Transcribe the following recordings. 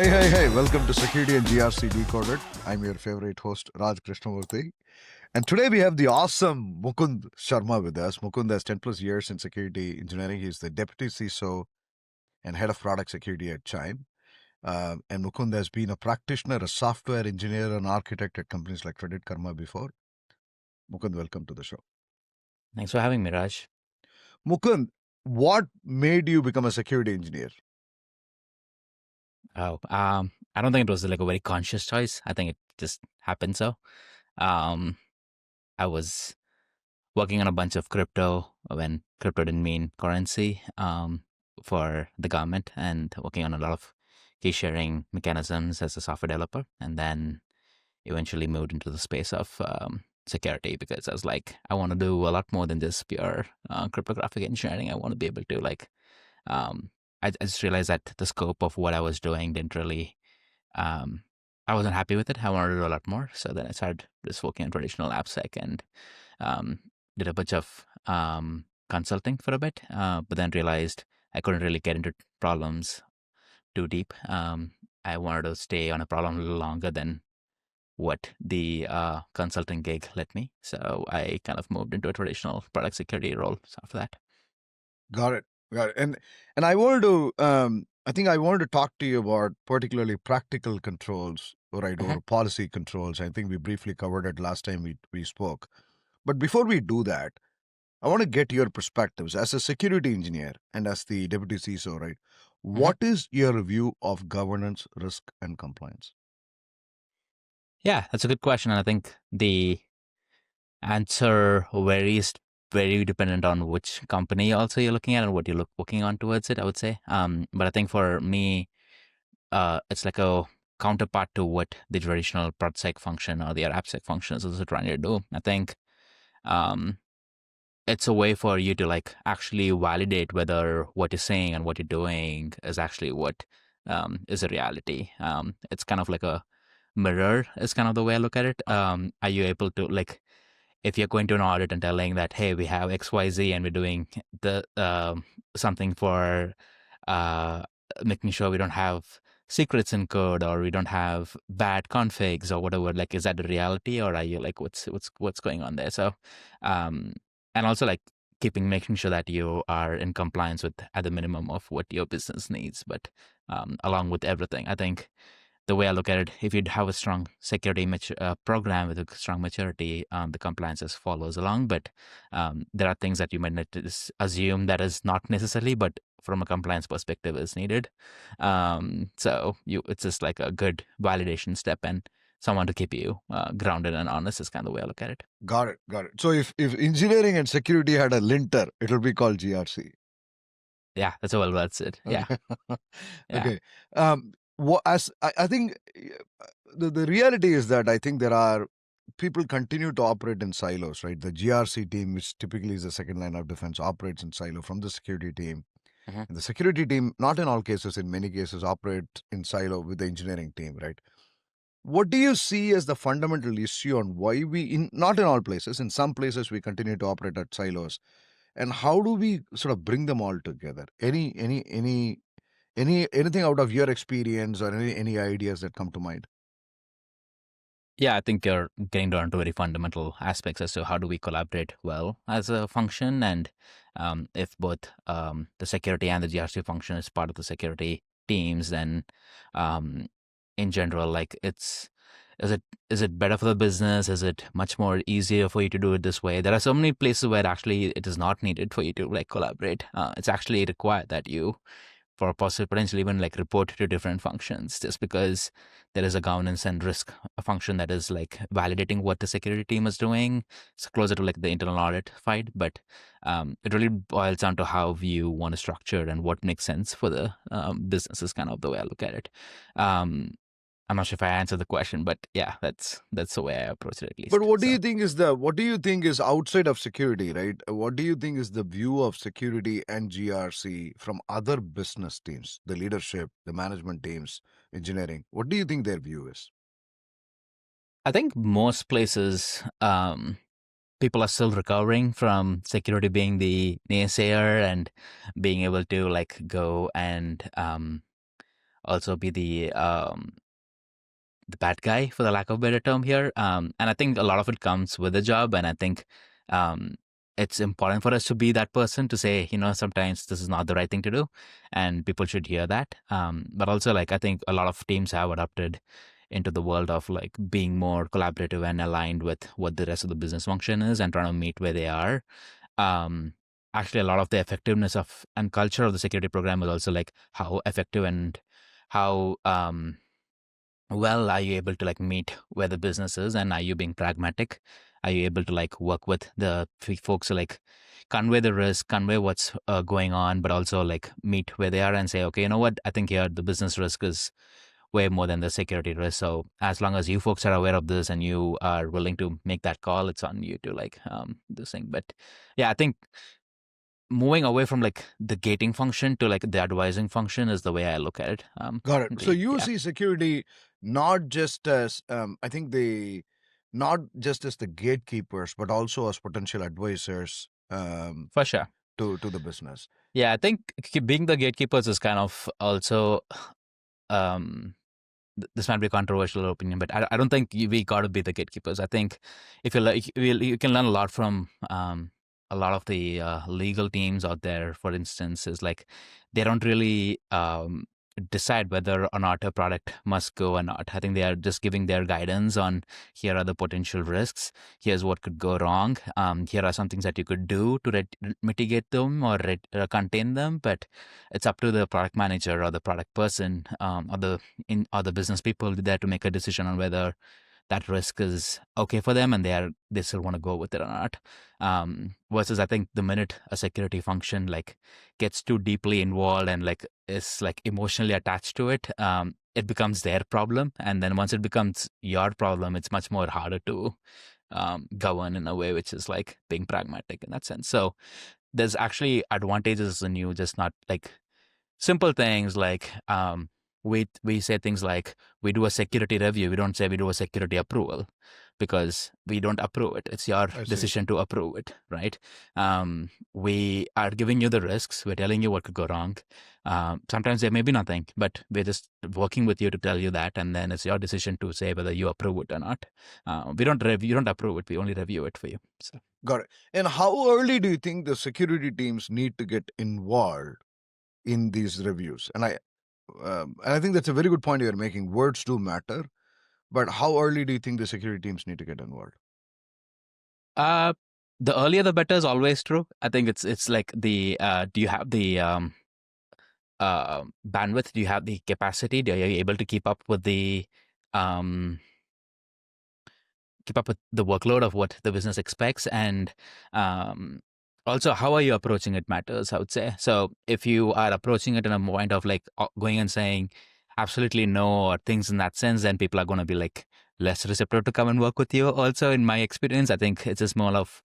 Hey, welcome to Security and GRC Decoded. I'm your favorite host, Raj Krishnamurthy. And today we have the awesome Mukund Sarma with us. Mukund has 10 plus years in security engineering. He's the deputy CISO and head of product security at Chime. And Mukund has been a practitioner, a software engineer, and architect at companies like Credit Karma before. Mukund, welcome to the show. Thanks for having me, Raj. Mukund, what made you become a security engineer? I don't think it was like a very conscious choice. I think it just happened so. Um, I was working on a bunch of crypto when crypto didn't mean currency for the government, and working on a lot of key sharing mechanisms as a software developer, and then eventually moved into the space of security because I was like, I want to do a lot more than just pure cryptographic engineering. I want to be able to um, I just realized that the scope of what I was doing didn't really, I wasn't happy with it. I wanted to do a lot more. So then I started just working on traditional AppSec and did a bunch of consulting for a bit, but then realized I couldn't really get into problems too deep. I wanted to stay on a problem a little longer than what the consulting gig let me. So I kind of moved into a traditional product security role after that. Got it. And I wanted to I think I wanted to talk to you about particularly practical controls, right, Mhm. or policy controls. I think we briefly covered it last time we spoke. But before we do that, I want to get your perspectives as a security engineer and as the deputy CISO, right? Mhm. What is your view of governance, risk, and compliance? Yeah, that's a good question. And I think the answer varies very dependent on which company also you're looking at and what you're working on towards it, I would say. But I think for me, it's like a counterpart to what the traditional prodsec function or the AppSec function is also trying to do. I think um, it's a way for you to like actually validate whether what you're saying and what you're doing is actually what is a reality. It's kind of like a mirror is kind of the way I look at it. Are you able to like, if you're going to an audit and telling that, hey, we have XYZ and we're doing the something for uh, making sure we don't have secrets in code or we don't have bad configs or whatever, like, is that the reality, or are you like, what's going on there? So, um, and also like making sure that you are in compliance with at the minimum of what your business needs, but along with everything, I think the way I look at it, if you have a strong security program with a strong maturity, the compliance just follows along. But there are things that you might not just assume that is not necessarily, but from a compliance perspective is needed. So it's just like a good validation step and someone to keep you grounded and honest is kind of the way I look at it. Got it. So if engineering and security had a linter, it would be called GRC. Yeah, that's a well said. Yeah, yeah. Okay. What as I think the reality is that I think there are people continue to operate in silos, right? The GRC team, which typically is the second line of defense, operates in silo from the security team. Mhm. And the security team, not in all cases, in many cases, operate in silo with the engineering team, right? What do you see as the fundamental issue on why not in all places, in some places we continue to operate at silos, and how do we sort of bring them all together? Anything out of your experience or any ideas that come to mind? Yeah, I think you're getting down to very fundamental aspects as to how do we collaborate well as a function, and if both the security and the GRC function is part of the security teams, then um, in general, like is it better for the business? Is it much more easier for you to do it this way? There are so many places where actually it is not needed for you to like collaborate. It's actually required that you for potentially even like report to different functions just because there is a governance and risk function that is like validating what the security team is doing. It's closer to like the internal audit fight, but it really boils down to how you want to structure and what makes sense for the business is kind of the way I look at it. Um, I'm not sure if I answered the question, but yeah, that's the way I approach it at But least. what do So you think is outside of security, right? What do you think is the view of security and GRC from other business teams, the leadership, the management teams, engineering? What do you think their view is? I think most places, people are still recovering from security being the naysayer and being able to like go and also be the bad guy, for the lack of a better term here. And I think a lot of it comes with the job. And I think um, it's important for us to be that person to say, sometimes this is not the right thing to do, and people should hear that. But also, like, I think a lot of teams have adapted into the world of like being more collaborative and aligned with what the rest of the business function is and trying to meet where they are. Um, Actually, a lot of the effectiveness of and culture of the security program is also like how effective and how well are you able to like meet where the business is, and are you being pragmatic? Are you able to like work with the folks to like convey the risk, convey what's going on, but also like meet where they are and say, okay, you know what, I think here the business risk is way more than the security risk. So as long as you folks are aware of this and you are willing to make that call, it's on you to like this thing. But yeah, I think moving away from like the gating function to like the advising function is the way I look at it. Got it. So you Yeah. see security not just as I think not just as the gatekeepers, but also as potential advisors For sure. to the business. Yeah, I think being the gatekeepers is kind of also um this might be a controversial opinion, but I don't think we got to be the gatekeepers. I think if you like, you can learn a lot from a lot of the legal teams out there. For instance, is like they don't really decide whether or not a product must go or not. I think they are just giving their guidance on here are the potential risks. Here's what could go wrong. Here are some things that you could do to mitigate them or contain them. But it's up to the product manager or the product person or the business people there to make a decision on whether that risk is okay for them and they still want to go with it or not. Versus I think the minute a security function like gets too deeply involved and like is like emotionally attached to it, it becomes their problem. And then once it becomes your problem, it's much more harder to govern in a way which is like being pragmatic in that sense. So there's actually advantages in you just not like simple things like we say things like we do a security review. We don't say we do a security approval because we don't approve it. It's your decision to approve it, right? We are giving you the risks. We're telling you what could go wrong. Sometimes there may be nothing, but we're just working with you to tell you that, and then it's your decision to say whether you approve it or not. We don't review. You don't approve it. We only review it for you. So. Got it. And how early do you think the security teams need to get involved in these reviews? And I think that's a very good point you're making. Words do matter, but how early do you think the security teams need to get involved? The earlier the better is always true. I think it's like the do you have the bandwidth? Do you have the capacity? Are you able to keep up with the workload of what the business expects? And also, how are you approaching it matters, I would say. So if you are approaching it in a point of like going and saying absolutely no or things in that sense, then people are going to be like less receptive to come and work with you. Also, in my experience, I think it's just more of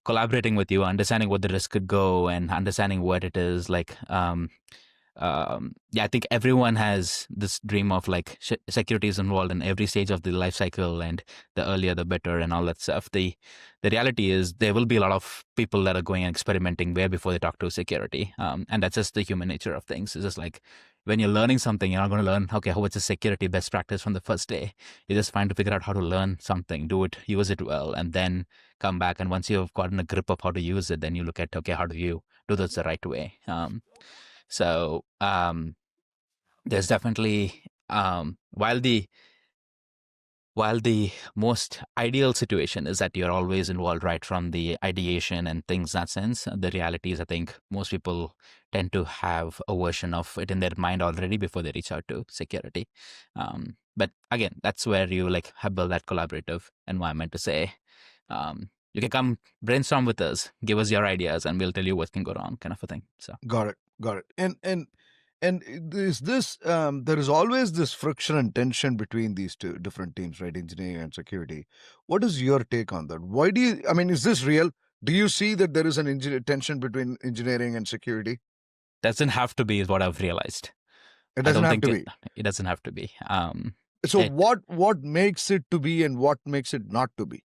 collaborating with you, understanding what the risk could go and understanding what it is like. Yeah, I think everyone has this dream of like security is involved in every stage of the life cycle, and the earlier the better, and all that stuff. The reality is there will be a lot of people that are going and experimenting way before they talk to security, and that's just the human nature of things. It's just like when you're learning something, you're not going to learn okay, what's a security best practice from the first day. You're just trying to figure out how to learn something, do it, use it well, and then come back. And once you've gotten a grip of how to use it, then you look at okay, how do you do this the right way? So there's definitely while the most ideal situation is that you're always involved right from the ideation and things in that sense, the reality is I think most people tend to have a version of it in their mind already before they reach out to security. But again, that's where you like have built that collaborative environment to say, you can come brainstorm with us, give us your ideas, and we'll tell you what can go wrong, kind of a thing. So got it. And is this there is always this friction and tension between these two different teams, right? Engineering and security. What is your take on that? Why do you? I mean, is this real? Do you see that there is an tension between engineering and security? Doesn't have to be, is what I've realized. It doesn't have to be. It doesn't have to be. So what makes it to be and what makes it not to be?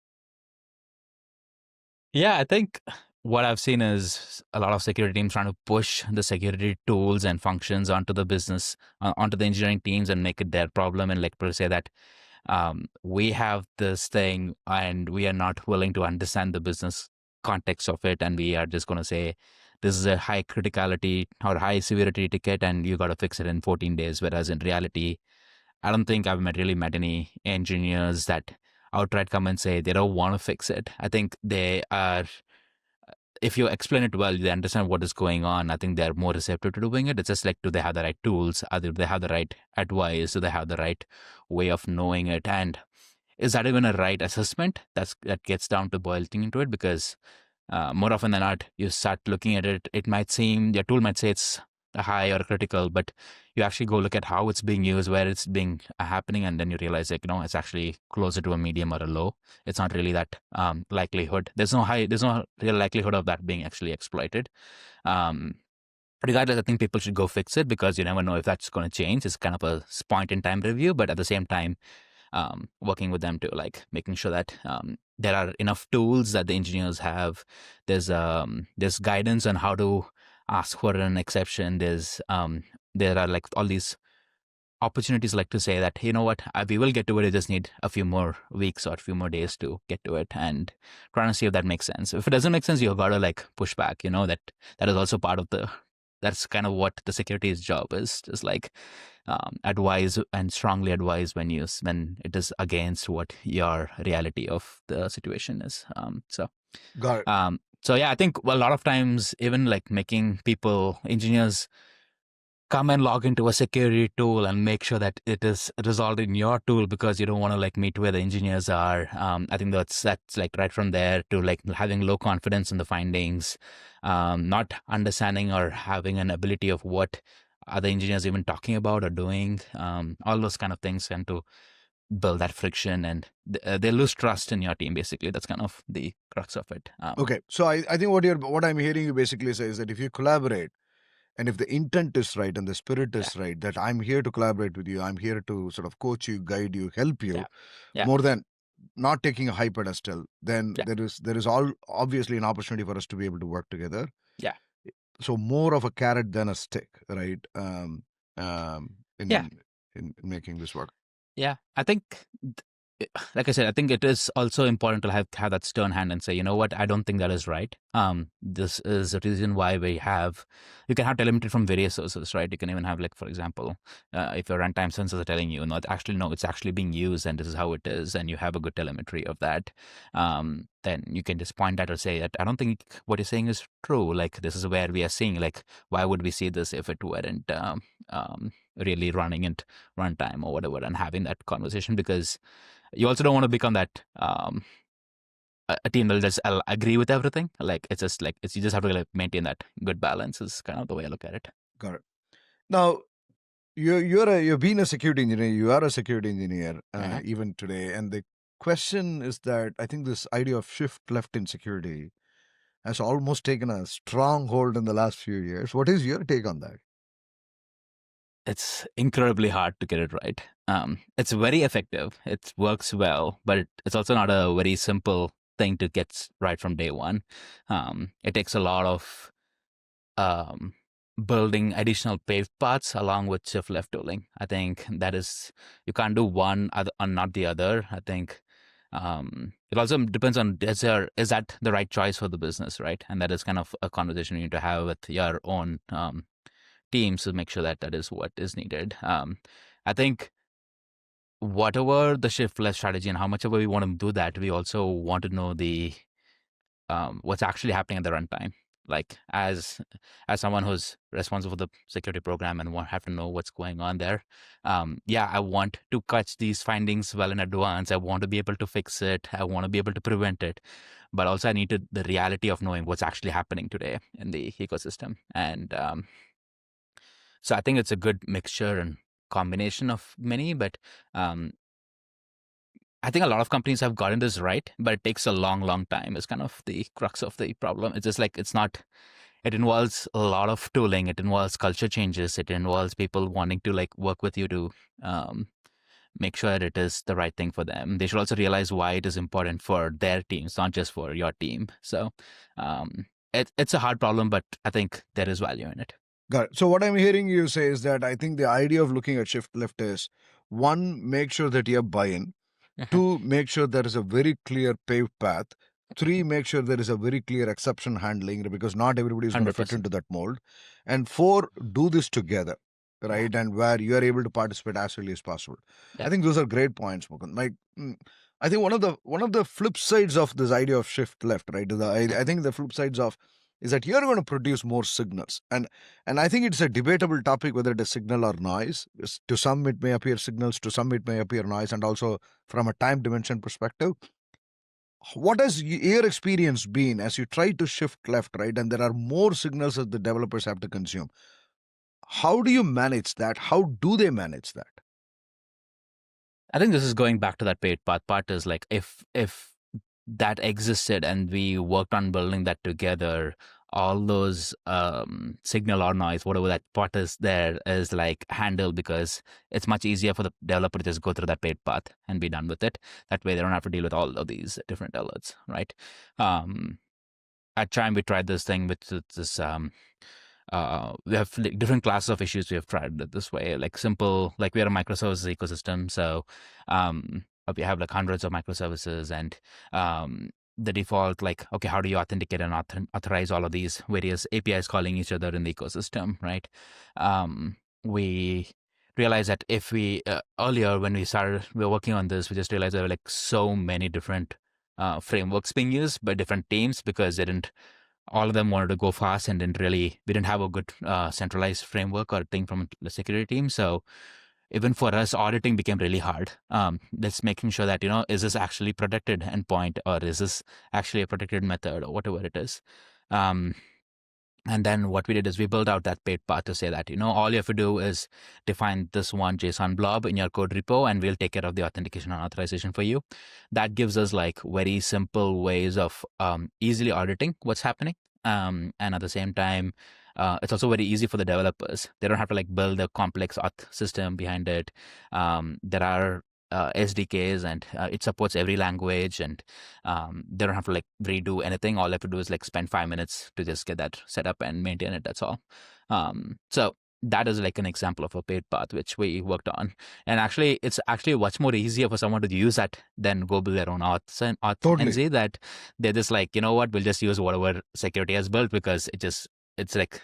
Yeah, I think what I've seen is a lot of security teams trying to push the security tools and functions onto the business, onto the engineering teams, and make it their problem. And like people say that we have this thing and we are not willing to understand the business context of it, and we are just going to say this is a high criticality or high severity ticket and you got to fix it in 14 days. Whereas in reality, I don't think really met any engineers that outright come and say they don't want to fix it. I think they are, if you explain it well, they understand what is going on. I think they're more receptive to doing it. It's just like, do they have the right tools? Do they have the right advice? Do they have the right way of knowing it? And is that even a right assessment? That gets down to boiling into it, because more often than not, you start looking at it, it might seem, your tool might say it's a high or critical, but you actually go look at how it's being used, where it's being happening, and then you realize, like, it's actually closer to a medium or a low. It's not really that likelihood. There's no real likelihood of that being actually exploited. Regardless, I think people should go fix it, because you never know if that's going to change. It's kind of a point in time review, but at the same time, working with them to like making sure that there are enough tools that the engineers have. There's guidance on how to ask for an exception. There are like all these opportunities, like to say that, you know what, we will get to it. We just need a few more weeks or a few more days to get to it, and trying to see if that makes sense. If it doesn't make sense, you gotta like push back. That is also part of that's kind of what the security's job is, just like advise and strongly advise when it is against what your reality of the situation is. Got it. So yeah, I think a lot of times, even like making engineers come and log into a security tool and make sure that it is resolved in your tool, because you don't want to like meet where the engineers are. I think that's like right from there to like having low confidence in the findings, not understanding or having an ability of what other engineers even talking about or doing. All those kind of things tend to build that friction, and they lose trust in your team. Basically, that's kind of the crux of it. Okay, so I think what I'm hearing you basically say is that if you collaborate, and if the intent is right and the spirit is right, that I'm here to collaborate with you, I'm here to sort of coach you, guide you, help you, more than not taking a high pedestal, then there is all obviously an opportunity for us to be able to work together. Yeah. So more of a carrot than a stick, right? In making this work. Yeah, I think, like I said, I think it is also important to have that stern hand and say, you know what, I don't think that is right. This is a reason why you can have telemetry from various sources, right? You can even have, like, for example, if your runtime sensors are telling you, it's actually being used and this is how it is, and you have a good telemetry of that, then you can just point at or say that I don't think what you're saying is true. Like, this is where we are seeing, like, why would we see this if it weren't really running at runtime or whatever, and having that conversation, because you also don't want to become that a team that will just agree with everything. Like, it's just like you just have to like maintain that good balance. Is kind of the way I look at it. Got it. Now, you've been a security engineer. You are a security engineer even today, and the question is that I think this idea of shift left in security has almost taken a strong hold in the last few years. What is your take on that? It's incredibly hard to get it right. It's very effective. It works well, but it's also not a very simple thing to get right from day one. It takes a lot of building additional paved paths along with shift left tooling. I think that is, you can't do one and not the other. I think it also depends on is that the right choice for the business, right? And that is kind of a conversation you need to have with your own teams to make sure that is what is needed. I think whatever the shift left strategy and how much ever we want to do that, we also want to know the what's actually happening at the runtime. Like, as someone who's responsible for the security program and have to know what's going on there. I want to catch these findings well in advance. I want to be able to fix it. I want to be able to prevent it. But also I need the reality of knowing what's actually happening today in the ecosystem. And so I think it's a good mixture and combination of many, but I think a lot of companies have gotten this right, but it takes a long, long time. It's kind of the crux of the problem. It's just like, it involves a lot of tooling. It involves culture changes. It involves people wanting to like work with you to make sure it is the right thing for them. They should also realize why it is important for their teams, not just for your team. So it's a hard problem, but I think there is value in it. Got it. So what I'm hearing you say is that I think the idea of looking at shift left is, one, make sure that you have buy-in. Two, make sure there is a very clear paved path. Three, make sure there is a very clear exception handling, because not everybody is going to fit 100%. into that mold. And four, do this together, right? And where you are able to participate as early as possible. Yeah. I think those are great points, Mukund. Like, I think one of the flip sides of this idea of shift left, right? I think the flip sides of is that you're going to produce more signals, and I think it's a debatable topic whether it is signal or noise. To some it may appear signals, to some it may appear noise, and also from a time dimension perspective. What has your experience been as you try to shift left, right, and there are more signals that the developers have to consume? How do you manage that? How do they manage that? I think this is going back to that paid path part. Is like if that existed and we worked on building that together, all those signal or noise, whatever that part is there, is like handled, because it's much easier for the developer to just go through that paid path and be done with it. That way they don't have to deal with all of these different alerts, right? At Chime, we tried this thing with this we have different classes of issues. We have tried it this way, like simple, like we are a microservices ecosystem. So we have like hundreds of microservices, and the default, like, okay, how do you authenticate and authorize all of these various APIs calling each other in the ecosystem, right? We realized that if we, earlier when we were working on this, we just realized there were like so many different frameworks being used by different teams, because they didn't, all of them wanted to go fast and we didn't have a good centralized framework or thing from the security team. So even for us, auditing became really hard. That's making sure that, is this actually protected endpoint, or is this actually a protected method, or whatever it is. And then what we did is we built out that paid path to say that, all you have to do is define this one JSON blob in your code repo, and we'll take care of the authentication and authorization for you. That gives us like very simple ways of easily auditing what's happening. And at the same time, it's also very easy for the developers. They don't have to like build a complex auth system behind it. There are SDKs, and it supports every language, and they don't have to like redo anything. All they have to do is like spend 5 minutes to just get that set up and maintain it. That's all. So that is like an example of a paid path which we worked on. And actually, it's actually much more easier for someone to use that than go build their own auth Totally. and say that they're just like, what, we'll just use whatever security has built, because it's like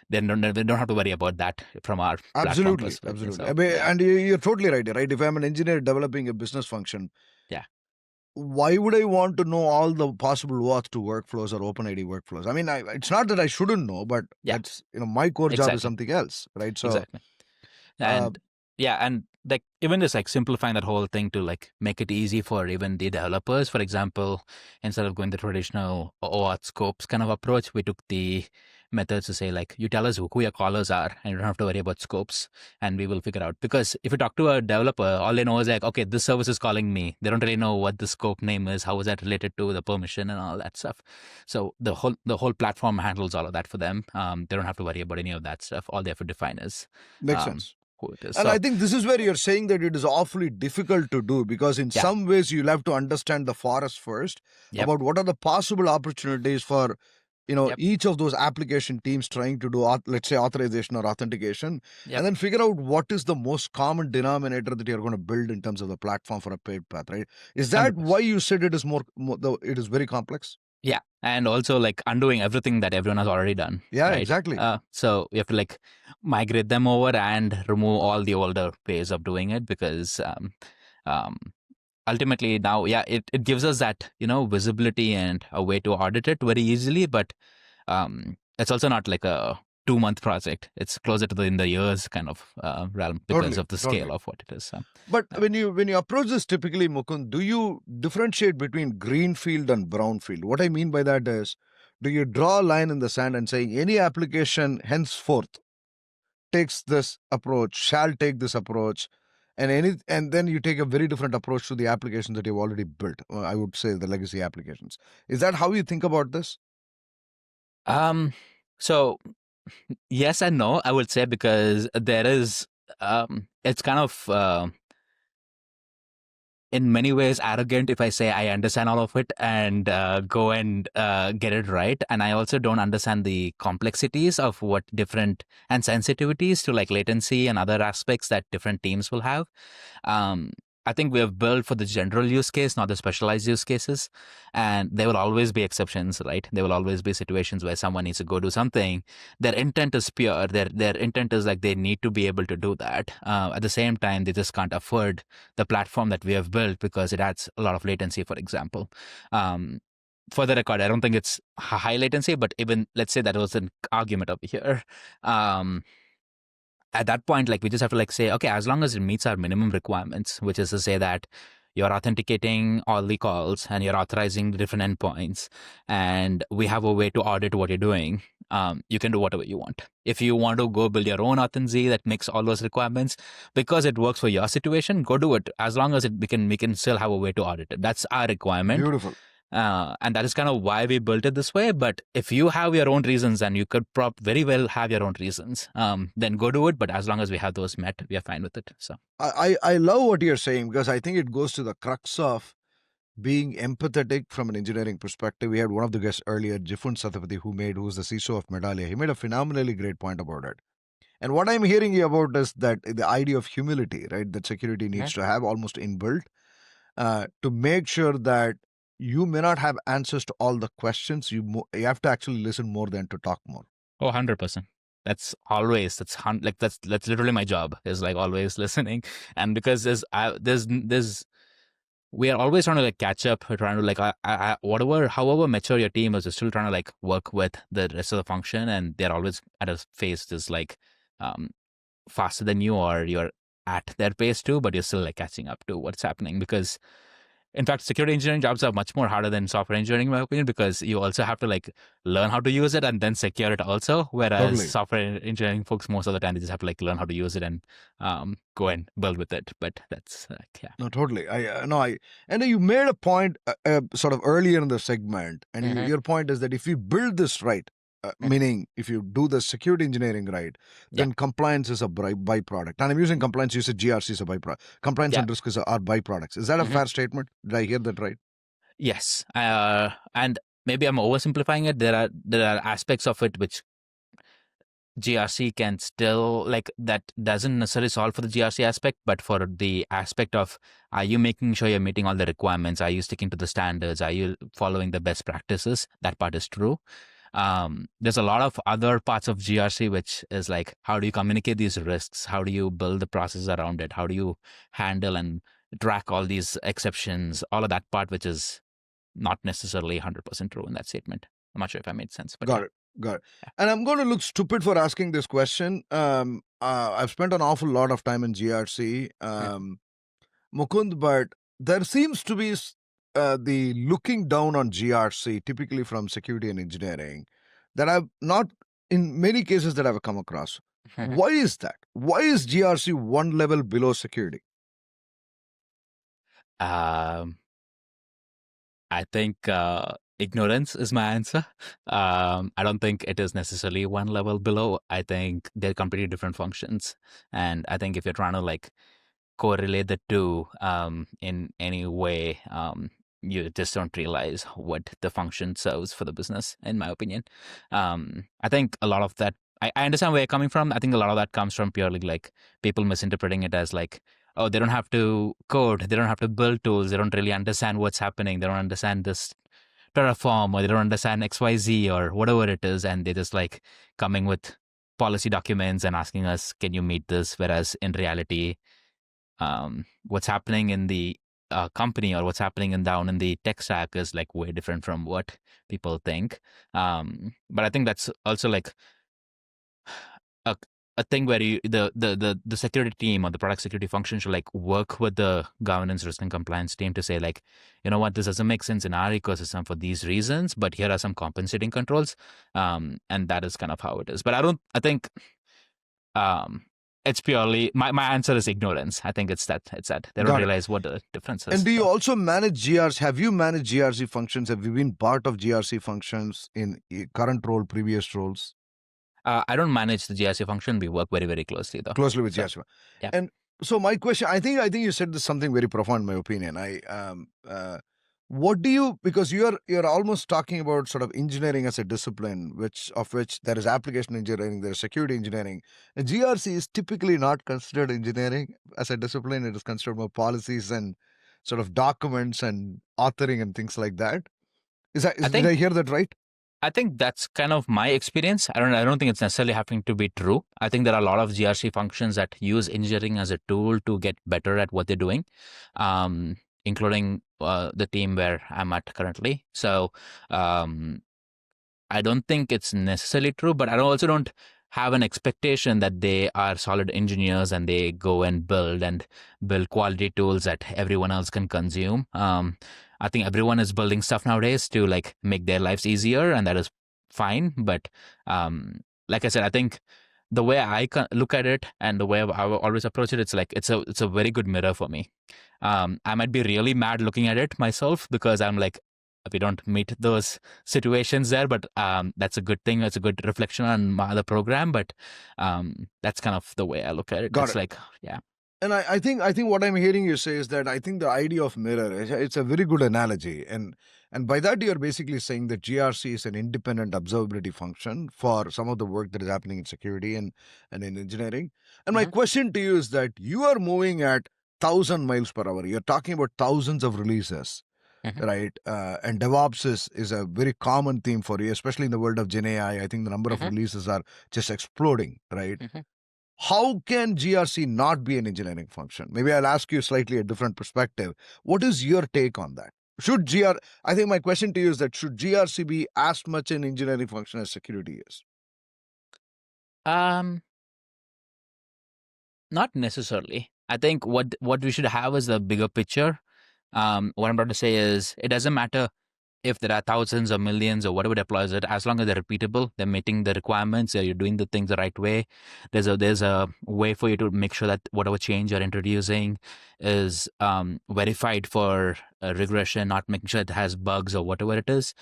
they don't have to worry about that from our platform perspective. So, And you're totally right. If I'm an engineer developing a business function, yeah, why would I want to know all the possible auth to workflows or OpenID workflows? I mean, it's not that I shouldn't know, but that's, my core job is something else, right? So exactly. And and like even just like simplifying that whole thing to like make it easy for even the developers. For example, instead of going the traditional OAuth scopes kind of approach, we took the methods to say like, you tell us who your callers are, and you don't have to worry about scopes, and we will figure out. Because if you talk to a developer, all they know is like, okay, this service is calling me. They don't really know what the scope name is, how is that related to the permission and all that stuff. So the whole platform handles all of that for them. They don't have to worry about any of that stuff. All they have to define is makes sense. Who it is. And I think this is where you're saying that it is awfully difficult to do, because in some ways you'll have to understand the forest first about what are the possible opportunities for each of those application teams trying to do, let's say, authorization or authentication, and then figure out what is the most common denominator that you're going to build in terms of the platform for a paid path, right? Is that 100%. Why you said it is it is very complex? Yeah, and also like undoing everything that everyone has already done. Yeah, right? Exactly. So you have to like migrate them over and remove all the older ways of doing it, because ultimately now, it gives us that visibility and a way to audit it very easily. But it's also not like a 2-month project. It's closer to in the years kind of realm, because of the scale of what it is. But when you approach this typically, Mukund, do you differentiate between greenfield and brownfield? What I mean by that is, do you draw a line in the sand and say any application henceforth takes this approach, shall take this approach, and then you take a very different approach to the applications that you've already built? I would say the legacy applications. Is that how you think about this? So yes and no, I would say, because there is it's kind of in many ways arrogant if I say I understand all of it and go and get it right. And I also don't understand the complexities of what different and sensitivities to like latency and other aspects that different teams will have. Um, I think we have built for the general use case, not the specialized use cases. And there will always be exceptions, right? There will always be situations where someone needs to go do something. Their intent is pure. Their intent is like they need to be able to do that. At the same time, they just can't afford the platform that we have built because it adds a lot of latency, for example. For the record, I don't think it's high latency, but even let's say that was an argument over here. At that point, like we just have to like say, okay, as long as it meets our minimum requirements, which is to say that you're authenticating all the calls and you're authorizing the different endpoints, and we have a way to audit what you're doing, you can do whatever you want. If you want to go build your own authenticator that makes all those requirements because it works for your situation, go do it. As long as we can still have a way to audit it. That's our requirement. Beautiful. And that is kind of why we built it this way. But if you have your own reasons, and you could very well have your own reasons, then go do it. But as long as we have those met, we are fine with it. So I love what you're saying, because I think it goes to the crux of being empathetic from an engineering perspective. We had one of the guests earlier, Jifun Satapathy, who's the CISO of Medallia. He made a phenomenally great point about it. And what I'm hearing you about is that the idea of humility, right, that security needs to have almost inbuilt to make sure that you may not have answers to all the questions. You have to actually listen more than to talk more. Oh, 100%. That's literally my job, is like always listening. And because we are always trying to like catch up. We're trying to like, however mature your team is, you're still trying to like work with the rest of the function, and they're always at a phase just like faster than you, or you're at their pace too, but you're still like catching up to what's happening. Because in fact, security engineering jobs are much more harder than software engineering, in my opinion, because you also have to like learn how to use it and then secure it also. Whereas Totally. software engineering folks, most of the time, they just have to like learn how to use it and go and build with it. But that's yeah. No, totally. And you made a point sort of earlier in the segment, and your point is that if you build this right, meaning if you do the security engineering right, then compliance is a byproduct. And I'm using compliance, you said GRC is a byproduct. Compliance and risk are byproducts. Is that a fair statement? Did I hear that right? Yes. And maybe I'm oversimplifying it. There are aspects of it which GRC can still, like, that doesn't necessarily solve for the GRC aspect, but for the aspect of, are you making sure you're meeting all the requirements? Are you sticking to the standards? Are you following the best practices? That part is true. There's a lot of other parts of GRC, which is like, how do you communicate these risks? How do you build the process around it? How do you handle and track all these exceptions? All of that part, which is not necessarily 100% true in that statement. I'm not sure if I made sense. But Got it. And I'm going to look stupid for asking this question. I've spent an awful lot of time in GRC, Mukund, but there seems to be the looking down on GRC, typically from security and engineering, that I've not, in many cases that I've come across. Why is that? Why is GRC one level below security? I think ignorance is my answer. I don't think it is necessarily one level below. I think they're completely different functions. And I think if you're trying to like correlate the two in any way, you just don't realize what the function serves for the business, in my opinion. I think a lot of that, I understand where you're coming from. I think a lot of that comes from purely like people misinterpreting it as like, oh, they don't have to code, they don't have to build tools, they don't really understand what's happening, they don't understand this Terraform, or they don't understand XYZ or whatever it is, and they're just like coming with policy documents and asking us, can you meet this? Whereas in reality, what's happening in the company, or what's happening down in the tech stack, is like way different from what people think. But I think that's also like a thing where the security team or the product security function should like work with the governance, risk, and compliance team to say like, you know what, this doesn't make sense in our ecosystem for these reasons, but here are some compensating controls, and that is kind of how it is. But I think it's purely my answer is ignorance. I think it's that they don't realize what the difference is. And do you also manage GRC? Have you managed GRC functions? Have you been part of GRC functions in current role, previous roles? I don't manage the GRC function. We work very, very closely though. Closely with GRC. Yeah. And So my question, I think you said this something very profound, in my opinion. What do you, because you're almost talking about sort of engineering as a discipline, which there is application engineering, there is security engineering. And GRC is typically not considered engineering as a discipline. It is considered more policies and sort of documents and authoring and things like that. Did I hear that right? I think that's kind of my experience. I don't think it's necessarily having to be true. I think there are a lot of GRC functions that use engineering as a tool to get better at what they're doing, including the team where I'm at currently. So I don't think it's necessarily true, but I also don't have an expectation that they are solid engineers and they go and build quality tools that everyone else can consume. I think everyone is building stuff nowadays to like make their lives easier, and that is fine. But like I said, I think the way I look at it and the way I always approach it, it's like it's a very good mirror for me. I might be really mad looking at it myself because I'm like, we don't meet those situations there, but that's a good thing. It's a good reflection on the program, but that's kind of the way I look at it. Got It's it. like, yeah. And I think what I'm hearing you say is that I think the idea of mirror, it's a very good analogy, and by that you're basically saying that GRC is an independent observability function for some of the work that is happening in security and in engineering. And my question to you is that you are moving at 1,000 miles per hour. You're talking about thousands of releases, right? And DevOps is a very common theme for you, especially in the world of Gen AI. I think the number of releases are just exploding, right? How can GRC not be an engineering function? Maybe I'll ask you slightly a different perspective. What is your take on that? I think my question to you is that should GRC be as much an engineering function as security is? Not necessarily. I think what we should have is a bigger picture. What I'm about to say is it doesn't matter if there are thousands or millions or whatever deploys it, as long as they're repeatable, they're meeting the requirements, you're doing the things the right way. There's a way for you to make sure that whatever change you're introducing is verified for regression, not making sure it has bugs or whatever it is.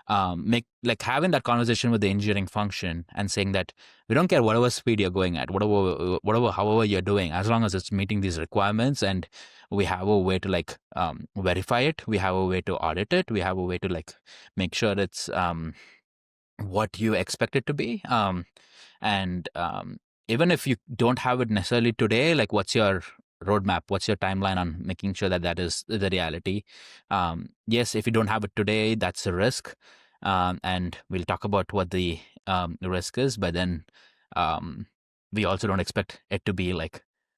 Having that conversation with the engineering function and saying that we don't care whatever speed you're going at, however you're doing, as long as it's meeting these requirements, and we have a way to verify it, we have a way to audit it, we have a way to make sure it's what you expect it to be. And even if you don't have it necessarily today, like what's your roadmap, what's your timeline on making sure that that is the reality? Yes, if you don't have it today, that's a risk, and we'll talk about what the risk is, but then we also don't expect it to be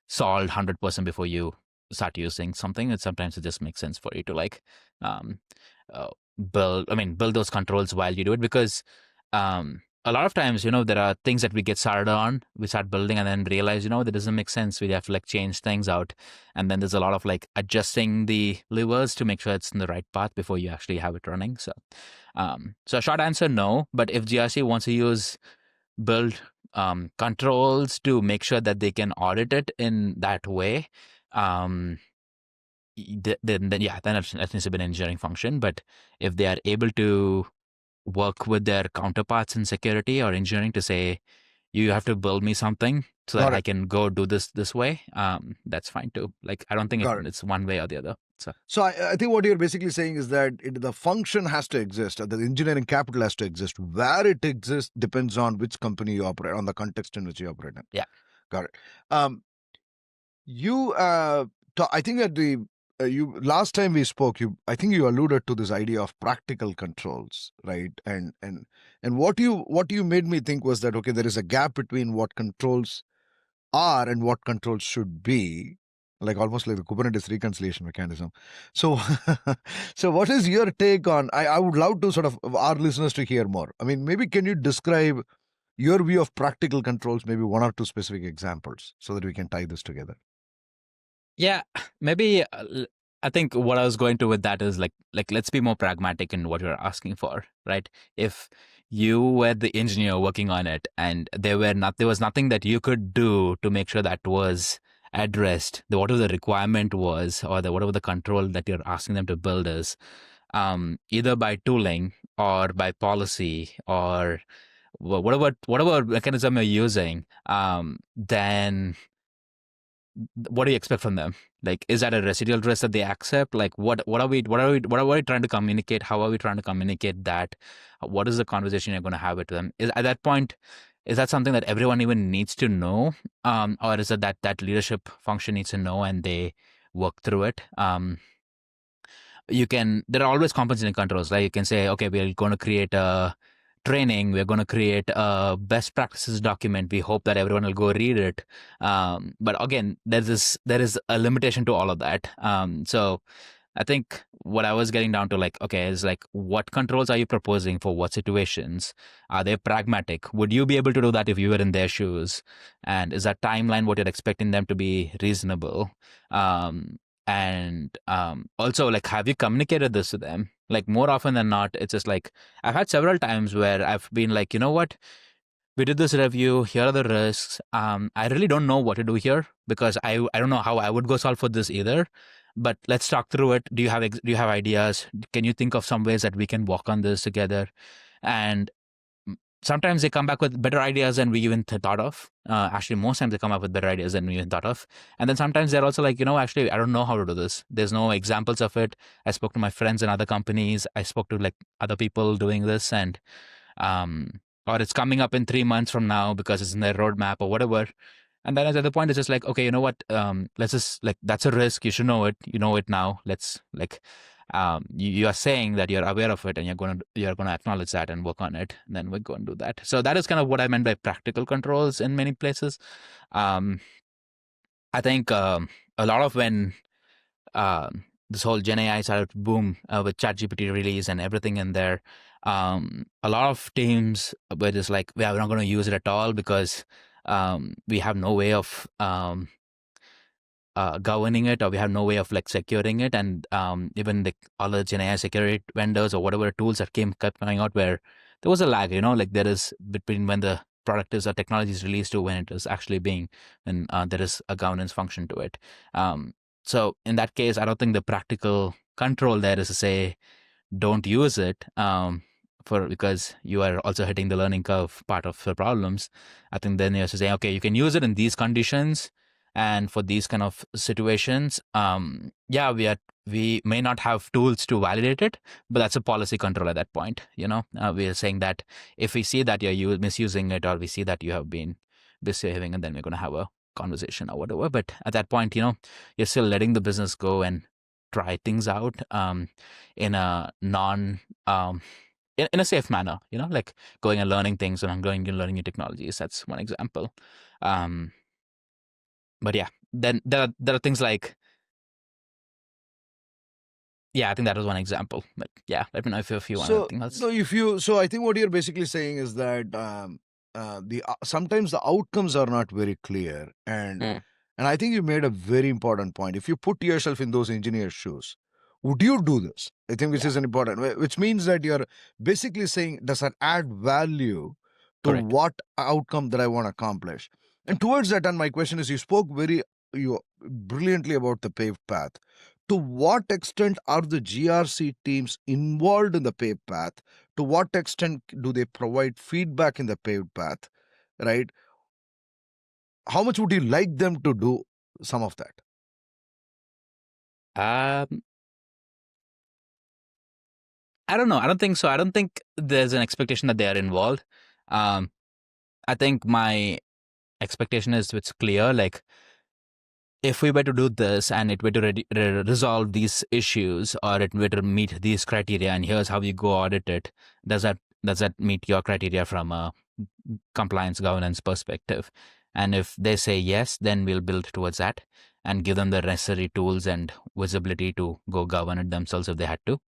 solved 100% before you start using something. And sometimes it just makes sense for you to um, build those controls while you do it, because a lot of times, there are things that we get started on, we start building and then realize, that doesn't make sense. We have to change things out. And then there's a lot of adjusting the levers to make sure it's in the right path before you actually have it running. So, so a short answer, no. But if GRC wants to build controls to make sure that they can audit it in that way, then it needs to be an engineering function. But if they are able to work with their counterparts in security or engineering to say, you have to build me something so that I can go do this way, that's fine too. I don't think it's one way or the other. So I think what you're basically saying is that the function has to exist, the engineering capital has to exist. Where it exists depends on which company you operate, on the context in which you operate in. Yeah. Got it. I think at the last time we spoke, I think you alluded to this idea of practical controls, right? And what you made me think was that, okay, there is a gap between what controls are and what controls should be, almost like the Kubernetes reconciliation mechanism. So, so what is your take on? I would love to sort of our listeners to hear more. I mean, maybe can you describe your view of practical controls, maybe one or two specific examples, so that we can tie this together? Yeah, maybe I think what I was going to with that is let's be more pragmatic in what you're asking for, right? If you were the engineer working on it and there was nothing that you could do to make sure that was addressed, whatever the requirement was, or whatever the control that you're asking them to build is, either by tooling or by policy or whatever mechanism you're using, then what do you expect from them? Like, is that a residual risk that they accept? Like, what are we trying to communicate? How are we trying to communicate that? What is the conversation you're going to have with them? Is at that point, is that something that everyone even needs to know, or is it that leadership function needs to know and they work through it? There are always compensating controls, right? You can say, okay, we're going to create a training, we're going to create a best practices document, we hope that everyone will go read it, but again, there is a limitation to all of that. So I think what I was getting down to, like, okay, is like, what controls are you proposing for what situations? Are they pragmatic? Would you be able to do that if you were in their shoes? And is that timeline what you're expecting them to be reasonable? And also, like, have you communicated this to them? Like, more often than not, it's just like, I've had several times where I've been like, you know what? We did this review. Here are the risks. I really don't know what to do here because I don't know how I would go solve for this either. But let's talk through it. Do you have ideas? Can you think of some ways that we can walk on this together? And sometimes they come back with better ideas than we even thought of. Actually, most times they come up with better ideas than we even thought of. And then sometimes they're also like, actually, I don't know how to do this. There's no examples of it. I spoke to my friends in other companies. I spoke to like other people doing this, and or it's coming up in 3 months from now because it's in their roadmap or whatever. And then at the point, it's just like, okay, you know what? Let's just, like, that's a risk. You should know it. You know it now. Let's, like, you are saying that you're aware of it and you're gonna acknowledge that and work on it. And then we're going to do that. So that is kind of what I meant by practical controls in many places. I think a lot of when this whole Gen AI started to boom with ChatGPT release and everything in there, a lot of teams were just like, we're not going to use it at all because we have no way of governing it, or we have no way of like securing it. And even the other Gen AI security vendors or whatever tools that kept coming out, where there was a lag, like there is between when the product is or technology is released to when it is actually being, and there is a governance function to it. So in that case, I don't think the practical control there is to say, don't use it, because you are also hitting the learning curve part of the problems. I think then you have to say, okay, you can use it in these conditions and for these kind of situations. We may not have tools to validate it, but that's a policy control at that point. We are saying that if we see that you're misusing it, or we see that you have been misbehaving, and then we're going to have a conversation or whatever. But at that point, you're still letting the business go and try things out in a in a safe manner, like going and learning things and going and learning new technologies. That's one example. But yeah, then there are things like, yeah, I think that was one example. But yeah, let me know if you want anything else. So I think what you're basically saying is that sometimes the outcomes are not very clear, and I think you made a very important point. If you put yourself in those engineers' shoes, would you do this? I think this is an important, which means that you're basically saying, does that add value to Correct. what outcome that I want to accomplish? And towards that, and my question is, you spoke you brilliantly about the paved path. To what extent are the GRC teams involved in the paved path? To what extent do they provide feedback in the paved path, right? How much would you like them to do some of that? I don't know. I don't think so. I don't think there's an expectation that they are involved. I think my expectation is it's clear, like, if we were to do this and it were to resolve these issues, or it were to meet these criteria, and here's how you go audit it, does that meet your criteria from a compliance governance perspective? And if they say yes, then we'll build towards that and give them the necessary tools and visibility to go govern it themselves if they had to.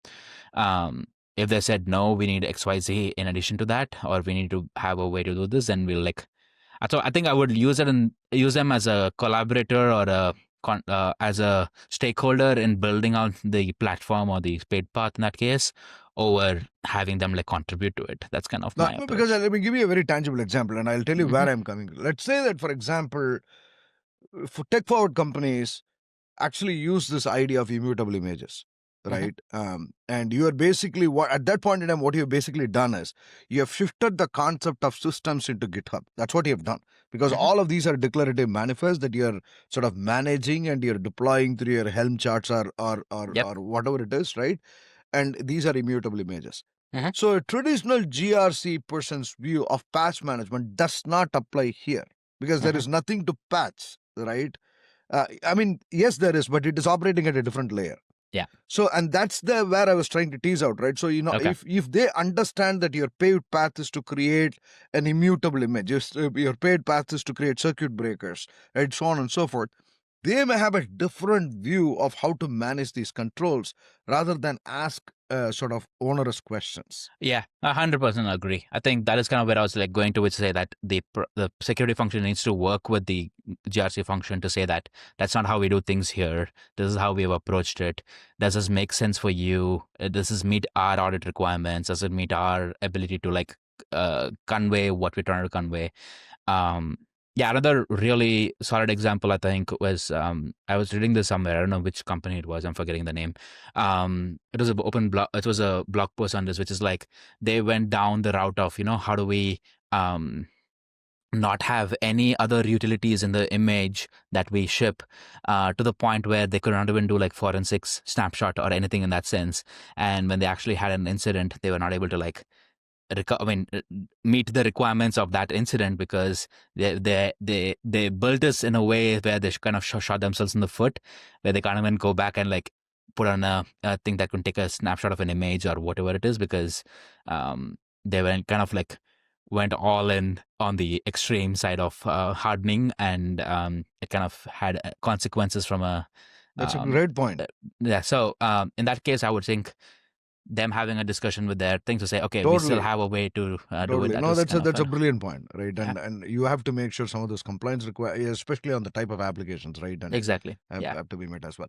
If they said no, we need XYZ in addition to that, or we need to have a way to do this, then we'll like. So I think I would use them as a collaborator or as a stakeholder in building out the platform or the paid path in that case, over having them like contribute to it. That's kind of my approach. Because let me give you a very tangible example, and I'll tell you where I'm coming. Let's say that, for example, for tech forward companies actually use this idea of immutable images, right? And you are basically what at that point in time, what you've basically done is you have shifted the concept of systems into GitHub. That's what you have done, because all of these are declarative manifests that you're sort of managing and you're deploying through your Helm charts or whatever it is, right? And these are immutable images. So a traditional GRC person's view of patch management does not apply here, because there is nothing to patch, right? I mean, yes, there is, but it is operating at a different layer. Yeah. So, and that's where I was trying to tease out, right? So, Okay. if they understand that your paved path is to create an immutable image, your paved path is to create circuit breakers, right, so on and so forth, they may have a different view of how to manage these controls rather than ask sort of onerous questions. Yeah, 100% agree. I think that is kind of where I was like going to, which say that the security function needs to work with the GRC function to say that that's not how we do things here. This is how we have approached it. Does this make sense for you? Does this meet our audit requirements? Does it meet our ability to like convey what we're trying to convey? Yeah, another really solid example I think was I was reading this somewhere. I don't know which company it was. I'm forgetting the name. It was an open blog. It was a blog post on this, which is like they went down the route of how do we not have any other utilities in the image that we ship to the point where they could not even do like forensics snapshot or anything in that sense. And when they actually had an incident, they were not able to like meet the requirements of that incident because they built this in a way where they kind of shot themselves in the foot, where they can't even go back and like put on a thing that can take a snapshot of an image or whatever it is, because they went kind of like went all in on the extreme side of hardening, and it kind of had consequences from a. That's a great point. Yeah. So in that case, I would think them having a discussion with their thing to say, okay, we still have a way to do it. No, that's a brilliant point, right? And you have to make sure some of those compliance especially on the type of applications, right? And exactly, have to be met as well.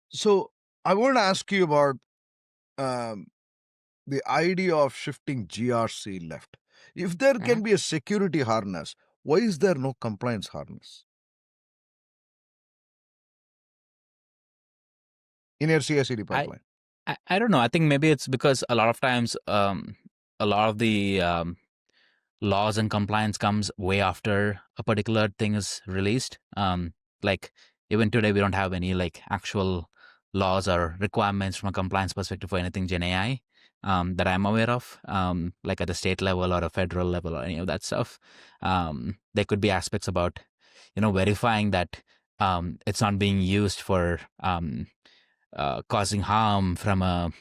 So I want to ask you about the idea of shifting GRC left. If there can be a security harness, why is there no compliance harness in your CI/CD pipeline? I don't know. I think maybe it's because a lot of times a lot of the laws and compliance comes way after a particular thing is released. Like even today, we don't have any like actual laws or requirements from a compliance perspective for anything Gen AI that I'm aware of, like at the state level or a federal level or any of that stuff. There could be aspects about, verifying that it's not being used for causing harm from a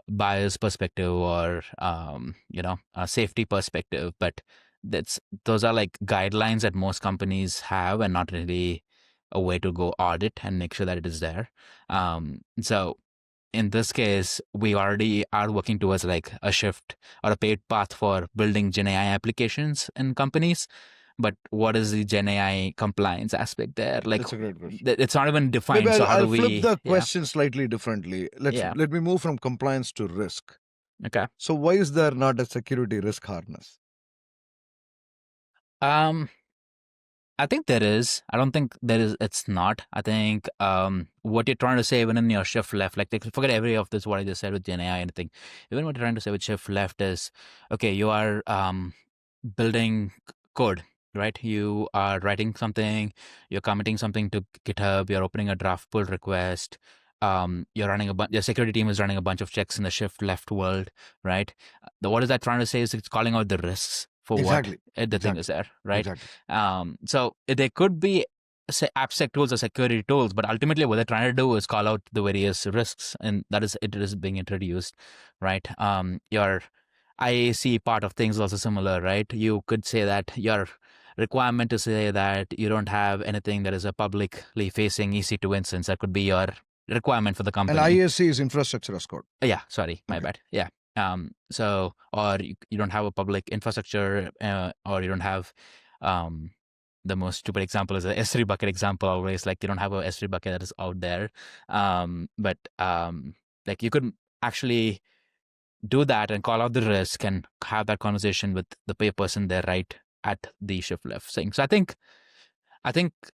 bias perspective or a safety perspective, but those are like guidelines that most companies have and not really a way to go audit and make sure that it is there. So in this case, we already are working towards like a shift or a paid path for building Gen AI applications in companies. But what is the Gen AI compliance aspect there? Like, that's a great question. It's not even defined. Maybe so how I'll do we flip the question slightly differently? Let me move from compliance to risk. Okay. So why is there not a security risk harness? I think there is. I don't think there is. It's not. I think what you're trying to say even in your shift left, like forget every of this what I just said with Gen AI and anything. Even what you're trying to say with shift left is, okay, you are building code, right? You are writing something, you're committing something to GitHub, you're opening a draft pull request, you're running your security team is running a bunch of checks in the shift left world, right? What is that trying to say is it's calling out the risks for what the thing is there, right? Exactly. So there could be abstract tools or security tools, but ultimately what they're trying to do is call out the various risks, and that is it is being introduced, right? Your IAC part of things is also similar, right? You could say that your requirement to say that you don't have anything that is a publicly facing EC2 instance. That could be your requirement for the company. And IAC is infrastructure as code. Yeah, sorry, my bad. Yeah. So, or you don't have a public infrastructure, or you don't have, the most stupid example is a S3 bucket example always, like you don't have a S3 bucket that is out there. But like you could actually do that and call out the risk and have that conversation with the person there right at the shift left thing. So I think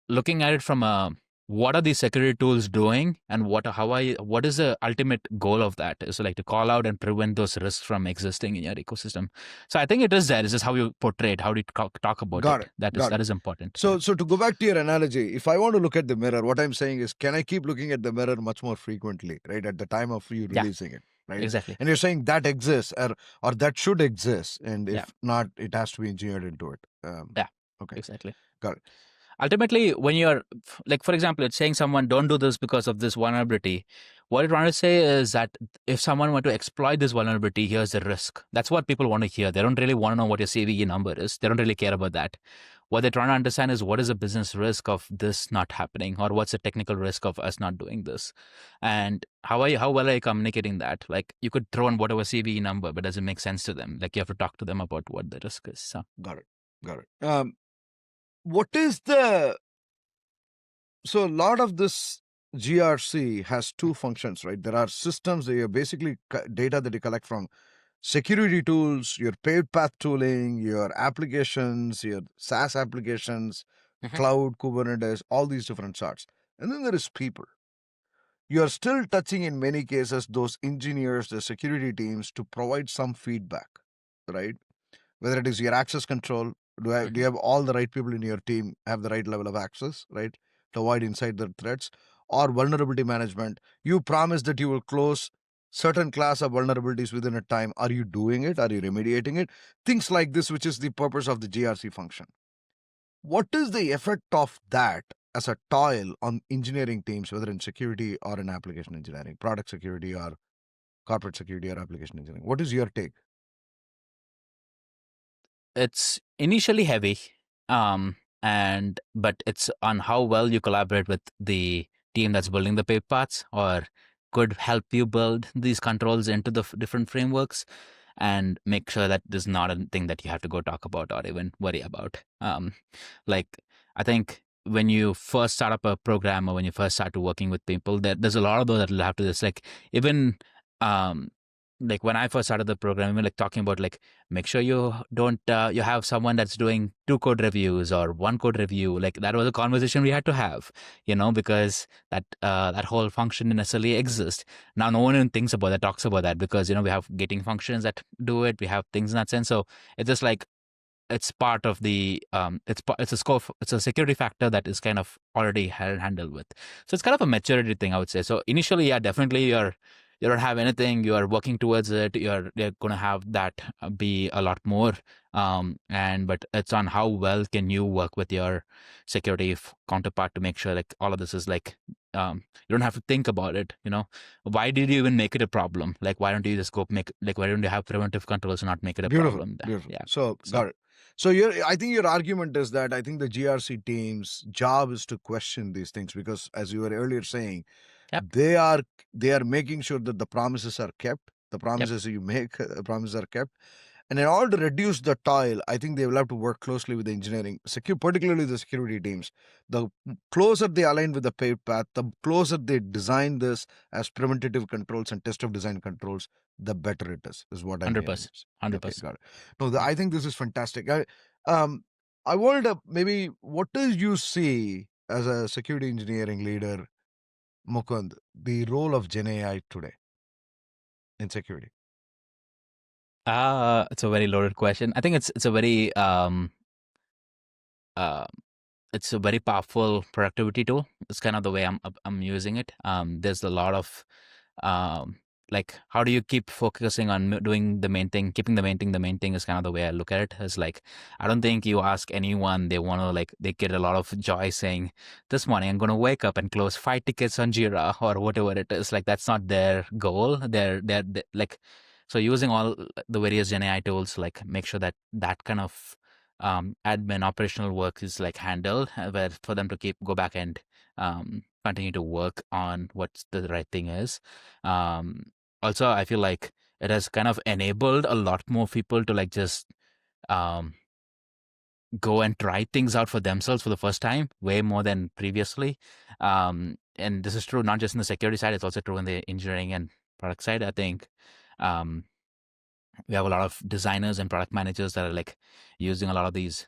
looking at it from a what are these security tools doing, and what is the ultimate goal of that? Is like to call out and prevent those risks from existing in your ecosystem. So I think it is there. It's just how you portray it, how do you talk about Got it. it. That Got it. is important. So to go back to your analogy, if I want to look at the mirror, what I'm saying is, can I keep looking at the mirror much more frequently, right, at the time of you Yeah, releasing it, right? exactly. And you're saying that exists, or that should exist, and Yeah, if not, it has to be engineered into it. yeah, Okay, exactly. got it. Ultimately, when you're like, for example, it's saying someone don't do this because of this vulnerability. What you're trying to say is that if someone were to exploit this vulnerability, here's the risk. That's what people want to hear. They don't really want to know what your CVE number is. They don't really care about that. What they're trying to understand is what is the business risk of this not happening, or what's the technical risk of us not doing this, and how well are you communicating that? Like, you could throw in whatever CVE number, but does it make sense to them? Like, you have to talk to them about what the risk is. So Got it. What is the so a lot of this GRC has two functions, right? There are systems that you're basically data that you collect from security tools, your paved path tooling, your applications, your SaaS applications, cloud, Kubernetes, all these different sorts. And then there is people. You are still touching in many cases those engineers, the security teams to provide some feedback, right? Whether it is your access control, do you have all the right people in your team have the right level of access, right, to avoid insider threats, or vulnerability management? You promise that you will close certain class of vulnerabilities within a time. Are you doing it? Are you remediating it? Things like this, which is the purpose of the GRC function. What is the effect of that as a toil on engineering teams, whether in security or in application engineering, product security or corporate security or application engineering? What is your take? it's initially heavy, but it's on how well you collaborate with the team that's building the paper parts, or could help you build these controls into the different frameworks, and make sure that this is not a thing that you have to go talk about or even worry about. Like, I think when you first start up a program, or when you first start to working with people, there's a lot of those that will have to just like, even um like when I first started the program, even like talking about like, make sure you don't you have someone that's doing 2 code reviews or 1 code review. Like, that was a conversation we had to have, because that whole function didn't necessarily exist. Now no one even thinks about that, talks about that, because we have gating functions that do it, we have things in that sense. So it's just like, it's part of the it's a scope, it's a security factor that is kind of already handled with. So it's kind of a maturity thing, I would say. So initially, yeah, definitely you don't have anything, you are working towards it, you're going to have that be a lot more, and but it's on how well can you work with your security counterpart to make sure like all of this is like, you don't have to think about it. Why did you even make it a problem? Like, why don't you just go make, like, why don't you have preventive controls and not make it a Beautiful, problem? beautiful. Yeah. So got it. So I think your argument is that I think the GRC team's job is to question these things, because, as you were earlier saying, Yep. they are making sure that the promises are kept. The promises you make, promises are kept. And in order to reduce the toil, I think they will have to work closely with the engineering, particularly the security teams. The closer they align with the paved path, the closer they design this as preventative controls and test of design controls, the better it is what I'm hearing. 100%. Okay, 100%. got it. No, I think this is fantastic. I wanted to maybe, what do you see as a security engineering leader, Mukund, the role of Gen AI today in security? It's a very loaded question. I think it's a very uh, it's a very powerful productivity tool. It's kind of the way I'm using it. There's a lot of um, like, how do you keep focusing on doing the main thing, keeping the main thing the main thing, is kind of the way I look at it. It's like, I don't think you ask anyone, they want to, like, they get a lot of joy saying, this morning I'm going to wake up and close 5 tickets on Jira or whatever it is. Like, that's not their goal. They're like, so using all the various Gen AI tools, like, make sure that that kind of admin operational work is like handled, where for them to go back and continue to work on what the right thing is. Also, I feel like it has kind of enabled a lot more people to like just um, go and try things out for themselves for the first time, way more than previously. And this is true not just in the security side; it's also true in the engineering and product side. I think um, we have a lot of designers and product managers that are like using a lot of these